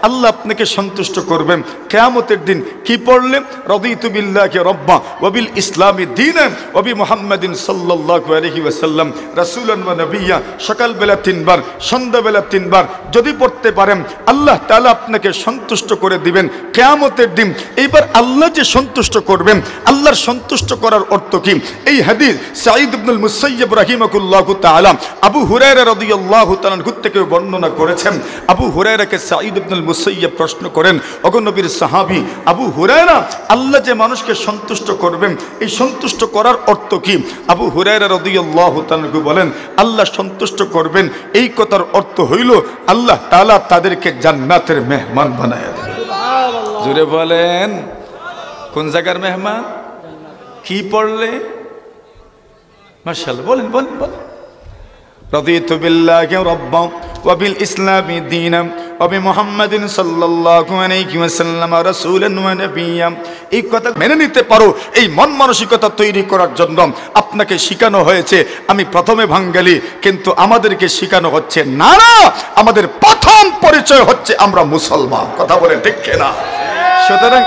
আল্লাহ আপনাকে সন্তুষ্ট করবেন কিয়ামতের দিন। কি পড়লে? রাদিতু বিল্লাহি রাব্বা ওয়া বিল ইসলামি দীনান ওয়া বি মুহাম্মাদিন সাল্লাল্লাহু আলাইহি ওয়াসাল্লাম রাসূলান ওয়া নাবিয়্যা। সকালবেলা 3 বার, সন্ধ্যাবেলা 3 বার যদি পড়তে পারেন আল্লাহ তাআলা আপনাকে সন্তুষ্ট করে দিবেন কিয়ামতের দিন। এইবার আল্লাহ যে সন্তুষ্ট করবেন, আল্লাহর সন্তুষ্ট করার অর্থ কি? এই হাদিস সাঈদ ইবনুল মুসাইয়্যিব রাহিমাহুল্লাহু তাআলা আবু হুরায়রা রাদিয়াল্লাহু তাআলা থেকে বর্ণনা করেছেন। আবু হুরায়রাকে সাঈদ ইবনুল মুসাইয়্যিব প্রশ্ন করেন, ওগো নবীর সাহাবী আবু হুরায়রা, আল্লাহ যে মানুষকে সন্তুষ্ট করবেন এই সন্তুষ্ট করার অর্থ কি? আবু হুরায়রা রাদিয়াল্লাহু তাআলা বলেন আল্লাহ সন্তুষ্ট করবেন এই কথার অর্থ হইল আল্লাহ তাআলা তাদেরকে জান্নাতের মেহমান বানায় দেন। সুবহানাল্লাহ। জোরে বলেন কোন জায়গার মেহমান? কি পড়লে? মাশাআল্লাহ, বলেন বলেন বলেন। রাদিতু বিল্লাহি রাব্বান ওয়া বিল ইসলামি দীনান ওয়া মুহাম্মাদিন সাল্লাল্লাহু আলাইহি ওয়াসাল্লাম রাসূলান ওয়া নাবিয়্যা। এই কথা মেনে নিতে পারো, এই মন মানসিকতা তৈরি করার জন্য আপনাকে শেখানো হয়েছে আমি প্রথমে বাঙালি, কিন্তু আমাদেরকে শেখানো হচ্ছে না না, আমাদের প্রথম পরিচয় হচ্ছে আমরা মুসলমান। কথা বলে ঠিক কিনা? সুতরাং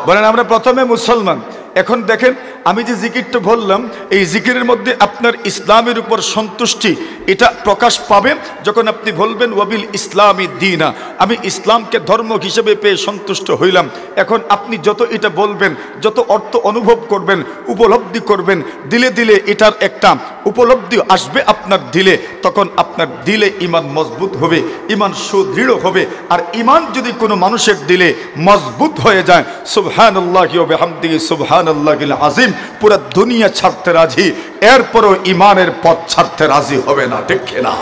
বলেন আমরা প্রথমে মুসলমান। এখন দেখেন আমি যে জিকিরটা বললাম, এই জিকিরের মধ্যে আপনার ইসলামের উপর সন্তুষ্টি এটা প্রকাশ পাবে যখন আপনি বলবেন ওয়াবিল ইসলামি দীনা, আমি ইসলামকে ধর্ম হিসেবে পেয়ে সন্তুষ্ট হইলাম। এখন আপনি যত এটা বলবেন, যত অর্থ অনুভব করবেন, উপলব্ধি করবেন, দিলে দিলে এটার একটা উপলব্ধি আসবে আপনার দিলে, তখন আপনার দিলে ঈমান মজবুত হবে, ঈমান সুদৃঢ় হবে। আর ঈমান যদি কোনো মানুষের দিলে মজবুত হয়ে যায়, সুবহানাল্লাহি ওয়া বিহামদিহি সুবহানাল্লাহিল আযীম, পুরো দুনিয়া ছাড়তে রাজি, এরপরও ঈমানের পথ ছাড়তে রাজি হবে না। ঠিক না?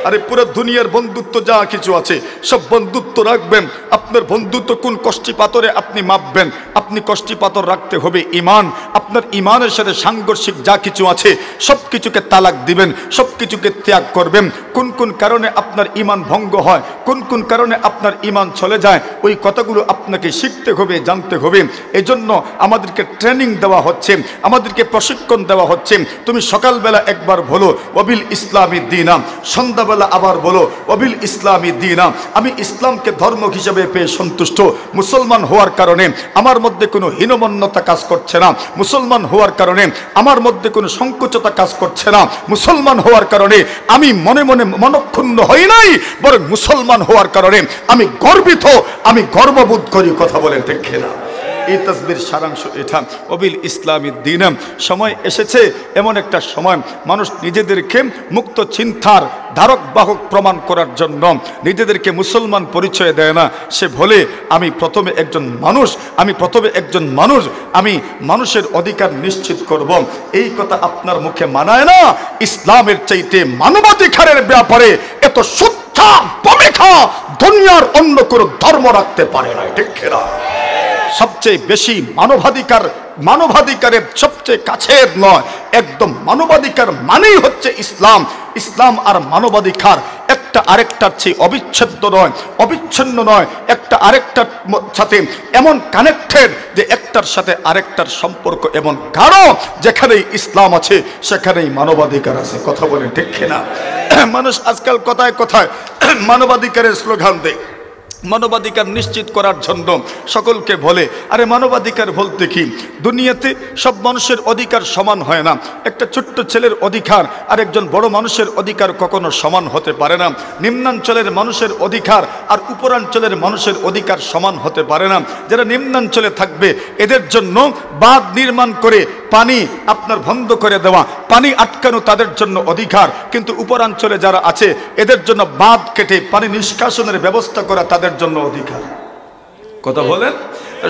আরে পুরো দুনিয়ার বন্ধুত্ব যা কিছু আছে সব বন্ধুত্ব রাখবেন, আপনার বন্ধুত্ব কোন কষ্টি পাথরে আপনি মাপবেন? আপনি কষ্টি পাথর রাখতে হবে ঈমান। আপনার ঈমানের সাথে সাংঘর্ষিক যা কিছু আছে সব কিছুকে তালাক দিবেন, সব কিছুকে ত্যাগ করবেন। কোন কোন কারণে আপনার ঈমান ভঙ্গ হয়, কোন কোন কারণে আপনার ঈমান চলে যায়, ওই কথাগুলো আপনাকে শিখতে হবে, জানতে হবে। এজন্য আমাদেরকে ট্রেনিং দেওয়া হচ্ছে, আমাদেরকে প্রশিক্ষণ দেওয়া হচ্ছে। তুমি সকালবেলা একবার বলো ওয়াবিল ইসলামি দীনা, সন্ধ্যাবেলা আবার বলো ওয়াবিল ইসলামি দীনা, আমি ইসলামকে ধর্ম হিসেবে পেয়ে সন্তুষ্ট। মুসলমান হওয়ার কারণে আমার মধ্যে কোনো হীনমন্যতা কাজ করছে না, মুসলমান হওয়ার কারণে আমার মধ্যে কোনো সংকোচতা কাজ করছে না, মুসলমান হওয়ার কারণে আমি মনে মনে মনক্ষুণ্ণ হই নাই, বরং মুসলমান হওয়ার কারণে আমি গর্বিত, আমি গর্ববোধ করি। কথা বলে দেখে না? এই তাসবির সারাংশ এটা, ওবিল ইসলামি দীন। সময় এসেছে এমন একটা সময়, মানুষ নিজেদেরকে মুক্ত চিন্তার ধারক বাহক প্রমাণ করার জন্য নিজেদেরকে মুসলমান পরিচয় দেয় না। সে বলে আমি প্রথমে একজন মানুষ, আমি প্রথমে একজন মানুষ, আমি মানুষের অধিকার নিশ্চিত করব। এই কথা আপনার মুখে মানায় না। ইসলামের চাইতে মানবাধিকারের ব্যাপারে এত সুচ্ছা ভূমিকা দুনিয়ার অন্য কোনো ধর্ম রাখতে পারে না। ঠিক না? সবচেয়ে বেশি মানবাধিকারের সবচেয়ে কাছের নয়, একদম মানবাধিকার মানেই হচ্ছে ইসলাম। ইসলাম আর মানবাধিকার একটা আরেকটার চেয়ে অবিচ্ছেদ্য নয়, অবিচ্ছিন্ন নয়, একটা আরেকটার সাথে এমন কানেক্টেড যে একটার সাথে আরেকটার সম্পর্ক এমন গাঢ়। যেখানেই ইসলাম আছে সেখানেই মানবাধিকার আছে। কথা বলেন ঠিক না? মানুষ আজকাল কথায় কথায় মানবাধিকারের স্লোগান দেয়, মানবাধিকার নিশ্চিত করার জন্য সকলকে বলে। আরে মানবাধিকার বলতে কি? দুনিয়াতে সব মানুষের অধিকার সমান হয় না। একটা ছোট্ট ছেলের অধিকার আর একজন বড় মানুষের অধিকার কখনো সমান হতে পারে না। নিম্নাঞ্চলের মানুষের অধিকার আর উপরাঞ্চলের মানুষের অধিকার সমান হতে পারে না। যারা নিম্নাঞ্চলে থাকবে এদের জন্য বাঁধ নির্মাণ করে পানি আপনার বন্ধ করে দেওয়া, পানি আটকানো তাদের জন্য অধিকার, কিন্তু উপরাঞ্চলে যারা আছে এদের জন্য বাঁধ কেটে পানি নিষ্কাশনের ব্যবস্থা করা তাদের জন্য অধিকার। কথা বলেন?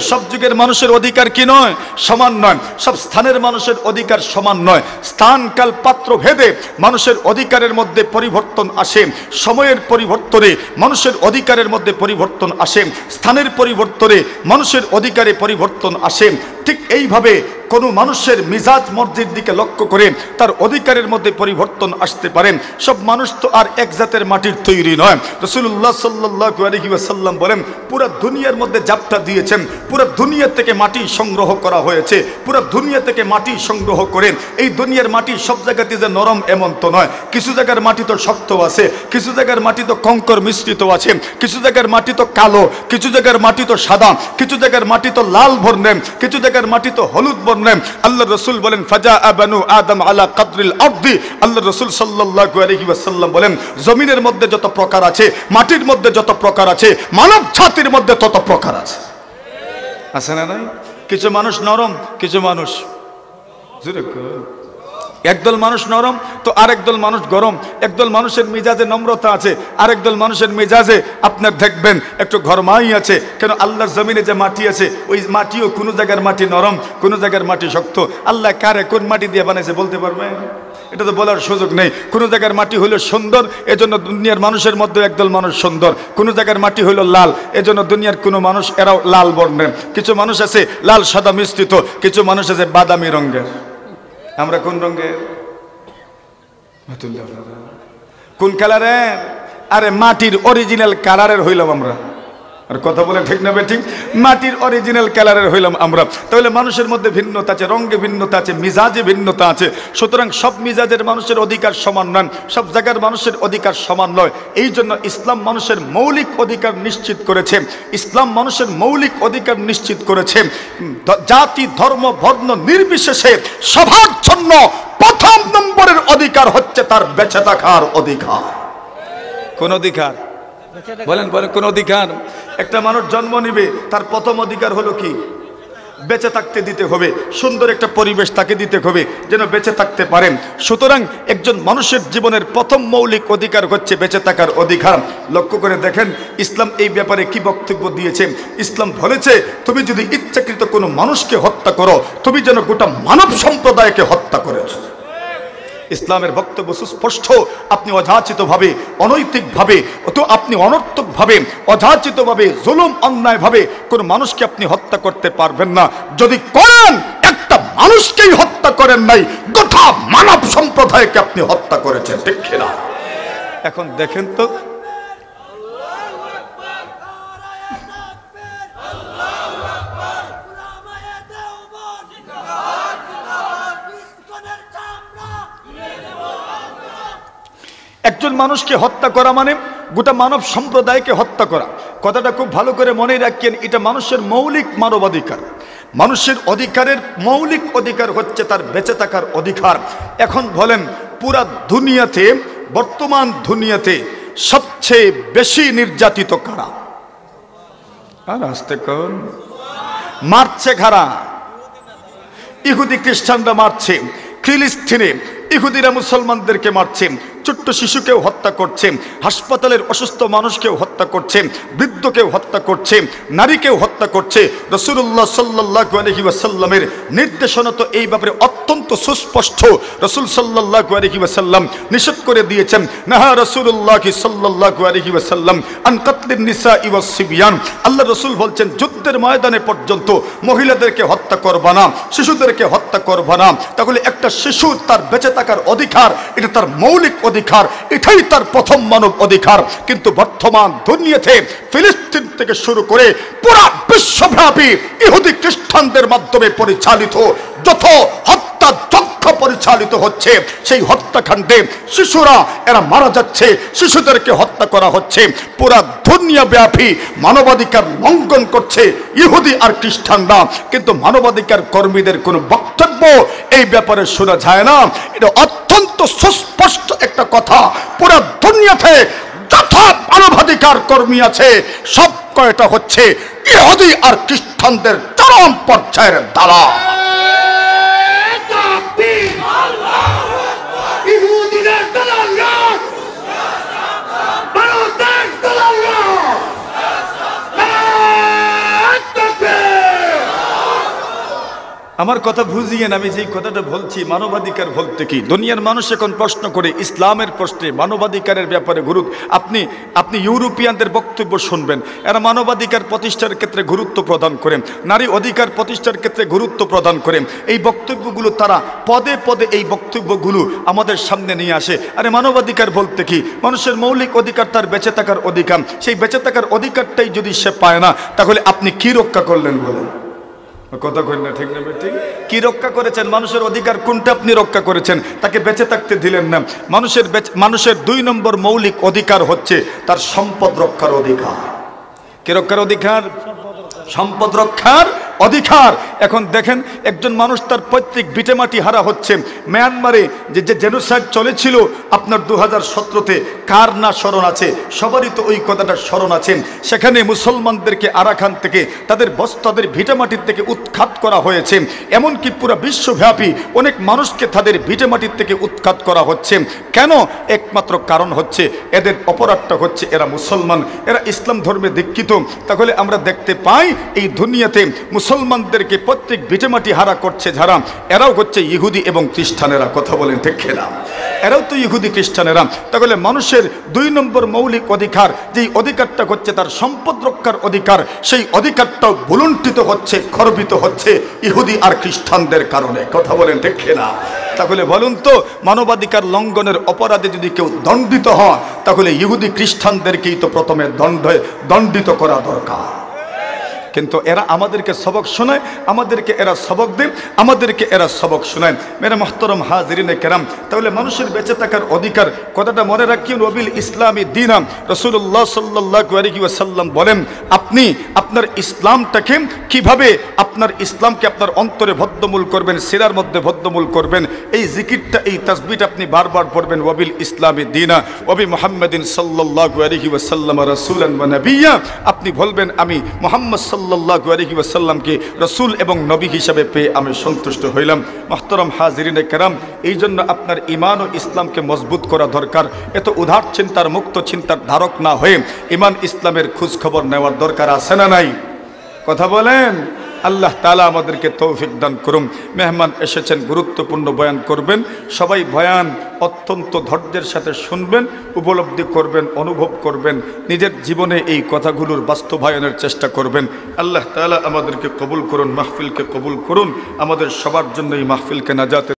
সব যুগের মানুষের অধিকার কি নয়? সমান নয়। সব স্থানের মানুষের অধিকার সমান নয়। স্থান কাল পাত্র ভেদে মানুষের অধিকারের মধ্যে পরিবর্তন আসে, সময়ের পরিবর্তনে মানুষের অধিকারের মধ্যে পরিবর্তন আসে, স্থানের পরিবর্তনে মানুষের অধিকারে পরিবর্তন আসে। ঠিক এইভাবে কোনো মানুষের মিজাজ মর্জির দিকে লক্ষ্য করে তার অধিকারের মধ্যে পরিবর্তন আসতে পারে। সব মানুষ তো আর এক জাতের মাটির তৈরি নয়। রাসূলুল্লাহ সাল্লাল্লাহু আলাইহি ওয়াসাল্লাম বলেন পুরো দুনিয়ার মধ্যে যাপটা দিয়েছেন, পুরো দুনিয়া থেকে মাটি সংগ্রহ করা হয়েছে, পুরো দুনিয়া থেকে মাটি সংগ্রহ করে এই দুনিয়ার মাটি সব জায়গাতে যে নরম এমন তো নয়। কিছু জায়গার মাটি তো শক্ত আছে, কিছু জায়গার মাটি তো কঙ্কর মিশ্রিত আছে, কিছু জায়গার মাটি তো কালো, কিছু জায়গার মাটি তো সাদা, কিছু জায়গার মাটি তো লাল বর্ণের, কিছু জায়গার মাটি তো হলুদ বর্ণের। আল্লাহ রাসূল বলেন ফাজা বানু আদম আলা কদরিল আরদি। আল্লাহ রাসূল সাল্লাল্লাহু আলাইহি ওয়াসাল্লাম বলেন জমিনের মধ্যে যত প্রকার আছে, মাটির মধ্যে যত প্রকার আছে, মানব জাতির মধ্যে তত প্রকার আছে। আছে না নাই? কিছু মানুষ নরম, কিছু মানুষ একদল মানুষ নরম তো আরেকদল মানুষ গরম। একদল মানুষের মেজাজে নম্রতা আছে, আরেকদল মানুষের মেজাজে আপনার দেখবেন একটু গরমাই আছে। কেন? আল্লাহর জমিনে যে মাটি আছে ওই মাটিও কোনো জায়গার মাটি নরম, কোনো জায়গার মাটি শক্ত। আল্লাহ কারে কোন মাটি দিয়ে বানাইছে বলতে পারবে? এটা তো বলার সুযোগ নেই। কোনো জায়গার মাটি হলো সুন্দর, এজন্য দুনিয়ার মানুষের মধ্যে একদল মানুষ সুন্দর। কোনো জায়গার মাটি হলো লাল, এজন্য দুনিয়ার কোনো মানুষ এরাও লাল বর্ণের। কিছু মানুষ আছে লাল সাদা মিশ্রিত, কিছু মানুষ আছে বাদামি রঙের। আমরা কোন রঙের? কোন কালারের? আরে মাটির অরিজিনাল কালারের হইলাম আমরা। আর কথা বলে ঠিক না ঠিক? মাটির অরিজিনাল কালারের হইলাম আমরা। তাহলে মানুষের মধ্যে ভিন্নতা আছে, রঙে ভিন্নতা আছে, মিজাজে ভিন্নতা আছে। সুতরাং সব মিজাজের মানুষের অধিকার সমান নয়, সব জায়গার মানুষের অধিকার সমান নয়। এই জন্য ইসলাম মানুষের মৌলিক অধিকার নিশ্চিত করেছে। ইসলাম মানুষের মৌলিক অধিকার নিশ্চিত করেছে। জাতি ধর্ম বর্ণ নির্বিশেষে সবার জন্য প্রথম নম্বরের অধিকার হচ্ছে তার বেঁচে থাকার অধিকার। কোন অধিকার? বলেন বলেন, কোন অধিকার? একটা মানুষ জন্ম নিবে, তার প্রথম অধিকার হলো কি? বেঁচে থাকতে দিতে হবে, সুন্দর একটা পরিবেশ তাকে দিতে হবে যেন বেঁচে থাকতে পারেন। সুতরাং একজন মানুষের জীবনের প্রথম মৌলিক অধিকার হচ্ছে বেঁচে থাকার অধিকার। লক্ষ্য করে দেখেন ইসলাম এই ব্যাপারে কি বক্তব্য দিয়েছে। ইসলাম বলেছে তুমি যদি ইচ্ছাকৃত কোনো মানুষকে হত্যা করো, তুমি যেন গোটা মানব সম্প্রদায়কে হত্যা করেছো। ইসলামের বক্তব্য সুস্পষ্ট। আপনি অযাচিতভাবে, অনৈতিকভাবে, তো আপনি অনর্থকভাবে, অযাচিতভাবে, জুলুম অন্যায়ভাবে কোন মানুষকে আপনি হত্যা করতে পারবেন না। যদি করেন, একটা মানুষকেই হত্যা করেন নাই, গোটা মানব সম্প্রদায়কে আপনি হত্যা করেছেন, ঠিক কিনা? এখন দেখেন তো একজন মানুষকে হত্যা করা মানে গোটা মানব সম্প্রদায়কে হত্যা করা। কথাটা খুব ভালো করে মনে রাখেন, এটা মানুষের মৌলিক মানবাধিকার। মানুষের অধিকারের মৌলিক অধিকার হচ্ছে তার বেঁচে থাকার অধিকার। এখন বলেন পুরা দুনিয়াতে, বর্তমান দুনিয়াতে সবচেয়ে বেশি নির্যাতিত কারা? আর আসতে কোন মারছে কারা? ইহুদি খ্রিস্টানরা মারছে। ফিলিস্তিনে ইহুদিরা মুসলমানদেরকে মারছে, ছোট্ট শিশুকেও হত্যা করছে, হাসপাতালের অসুস্থ মানুষকেও হত্যা করছে, বৃদ্ধকেও হত্যা করছে, নারীকেও হত্যা করছে। রাসূলুল্লাহ সাল্লাল্লাহু আলাইহি ওয়াসাল্লামের নির্দেশনা তো এই ব্যাপারে অত্যন্ত সুস্পষ্ট। রাসূল সাল্লাল্লাহু আলাইহি ওয়াসাল্লাম নিষেধ করে দিয়েছেন, নাহা রাসূলুল্লাহ সাল্লাল্লাহু আলাইহি ওয়াসাল্লাম আন কাতলিন নিসাই ওয়াস সিবিয়ান। আল্লাহ রাসূল বলছেন যুদ্ধের ময়দানে পর্যন্ত মহিলাদেরকে হত্যা করবা না, শিশুদেরকে হত্যা করবা না। তাহলে একটা শিশু তার বেঁচে থাকার অধিকার, এটা তার মৌলিক অধিকার, এটাই তার প্রথম মানব অধিকার। কিন্তু বর্তমান দুনিয়াতে ফিলিস্তিন থেকে শুরু করে পুরা বিশ্বব্যাপী ইহুদি খ্রিস্টানদের মাধ্যমে পরিচালিত যত হত্যা যজ্ঞ পরিচালিত হচ্ছে, সেই হত্যাকাণ্ডে শিশুরা এরা মারা যাচ্ছে, শিশুদেরকে হত্যা করা হচ্ছে। পুরা দুনিয়াব্যাপী মানবাধিকার লঙ্ঘন করছে ইহুদি আর খ্রিস্টানরা, কিন্তু মানবাধিকার কর্মীদের কোনো বক্তব্য এই ব্যাপারে শোনা যায় না। এটা অত্যন্ত সুস্পষ্ট একটা কথা। পুরা দুনিয়াতে যত মানবাধিকার কর্মী আছে সব কয়টা হচ্ছে ইহুদি আর খ্রিস্টানদের চরম পর্যায়ের দালাল। আমার কথা বুঝিয়েন, আমি যেই কথাটা বলছি মানবাধিকার বলতে কি। দুনিয়ার মানুষ এখন প্রশ্ন করে ইসলামের প্রশ্নে মানবাধিকারের ব্যাপারে গুরুত্ব। আপনি ইউরোপিয়ানদের বক্তব্য শুনবেন, এরা মানবাধিকার প্রতিষ্ঠার ক্ষেত্রে গুরুত্ব প্রদান করেন, নারী অধিকার প্রতিষ্ঠার ক্ষেত্রে গুরুত্ব প্রদান করেন। এই বক্তব্যগুলো তারা পদে পদে এই বক্তব্যগুলো আমাদের সামনে নিয়ে আসে। আরে মানবাধিকার বলতে কি? মানুষের মৌলিক অধিকার তার বেঁচে থাকার অধিকার। সেই বেঁচে থাকার অধিকারটাই যদি সে পায় না, তাহলে আপনি কি রক্ষা করলেন বলেন? কথা কই না, ঠিক না? ঠিক। কি রক্ষা করেছেন? মানুষের অধিকার কোনটা আপনি রক্ষা করেছেন? তাকে বেঁচে থাকতে দিলেন না। মানুষের 2 নম্বর মৌলিক অধিকার হচ্ছে তার সম্পদ রক্ষার অধিকার। কি রক্ষার অধিকার? সম্পদ রক্ষার অধিকার। এখন দেখেন একজন মানুষ তার পৈতৃক ভিটেমাটি হারা হচ্ছে। মিয়ানমারে যে জেনোসাইড চলেছিল আপনার 2017-তে, কার না স্মরণ আছে? সবারই তো ওই কথাটা স্মরণ আছে। সেখানে মুসলমানদেরকে আরাকান থেকে তাদের তাদের ভিটেমাটির থেকে উৎখাত করা হয়েছে। এমনকি পুরো বিশ্বব্যাপী অনেক মানুষকে তাদের ভিটেমাটির থেকে উৎখাত করা হচ্ছে। কেন? একমাত্র কারণ হচ্ছে এদের অপরাধটা হচ্ছে এরা মুসলমান, এরা ইসলাম ধর্মে দীক্ষিত। তাহলে আমরা দেখতে পাই এই দুনিয়াতে মুসলমানদেরকে প্রত্যেক ভিটেমাটি হারা করছে যারা, এরাও হচ্ছে ইহুদি এবং খ্রিস্টানেরা। কথা বলেন ঠিক কিনা? এরাও তো ইহুদি খ্রিস্টানেরা। তাহলে মানুষের 2 নম্বর মৌলিক অধিকার, যেই অধিকারটা হচ্ছে তার সম্পদ রক্ষার অধিকার, সেই অধিকারটাও ভুলুণ্ঠিত হচ্ছে, খর্বিত হচ্ছে ইহুদি আর খ্রিস্টানদের কারণে। কথা বলেন ঠিক কিনা? তাহলে বলুন তো, মানবাধিকার লঙ্ঘনের অপরাধে যদি কেউ দণ্ডিত হয়, তাহলে ইহুদি খ্রিস্টানদেরকেই তো প্রথমে দণ্ডিত করা দরকার। কিন্তু এরা আমাদেরকে সবক শোনায়, আমাদেরকে এরা সবক দেয়, আমাদেরকে এরা সবক শোনায়। মেরা মুহতারাম হাজিরিনে কেরাম, তাহলে মানুষের বেঁচে থাকার অধিকার কথাটা মনে রাখিও। নবীল ইসলামী দিনাম রাসূলুল্লাহ সাল্লাল্লাহু আলাইহি ওয়াসাল্লাম বলেন, আপনি আপনার ইসলামটাকে কিভাবে, আপনার ইসলামকে আপনার অন্তরে ভদ্রমূল করবেন, সিরার মধ্যে ভদ্রমূল করবেন। এই জিকিরটা, এই তাসবিহটা আপনি বারবার পড়বেন, ওয়াবিল ইসলামী দিনা ওয়াবি মুহাম্মাদিন সাল্লাল্লাহু আলাইহি ওয়াসাল্লাম রাসূলান ওয়া নাবিয়্যা। আপনি বলবেন, আমি মুহাম্মদ সাল্লাল্লাহু আলাইহি ওয়াসাল্লামকে রাসূল এবং নবী হিসাবে পেয়ে আমি সন্তুষ্ট হইলাম। মুহতারাম হাজিরিনে কেরাম, এই জন্য আপনার ঈমান ও ইসলামকে মজবুত করা দরকার। এত উদার চিন্তার, মুক্ত চিন্তার ধারক না হয়ে ঈমান ইসলামের খোঁজ খবর নেওয়ার দরকার আছে না নাই? কথা বলেন। আল্লাহ তাআলা আমাদেরকে তৌফিক দান করুন। মেহমান এসেছেন, গুরুত্বপূর্ণ বয়ান করবেন। সবাই বয়ান অত্যন্ত ধৈর্যের সাথে শুনবেন, উপলব্ধি করবেন, অনুভব করবেন, নিজের জীবনে এই কথাগুলোর বাস্তবায়নের চেষ্টা করবেন। আল্লাহ তাআলা আমাদেরকে কবুল করুন, মাহফিলকে কবুল করুন। আমাদের সবার জন্য এই মাহফিলকে নাজাতের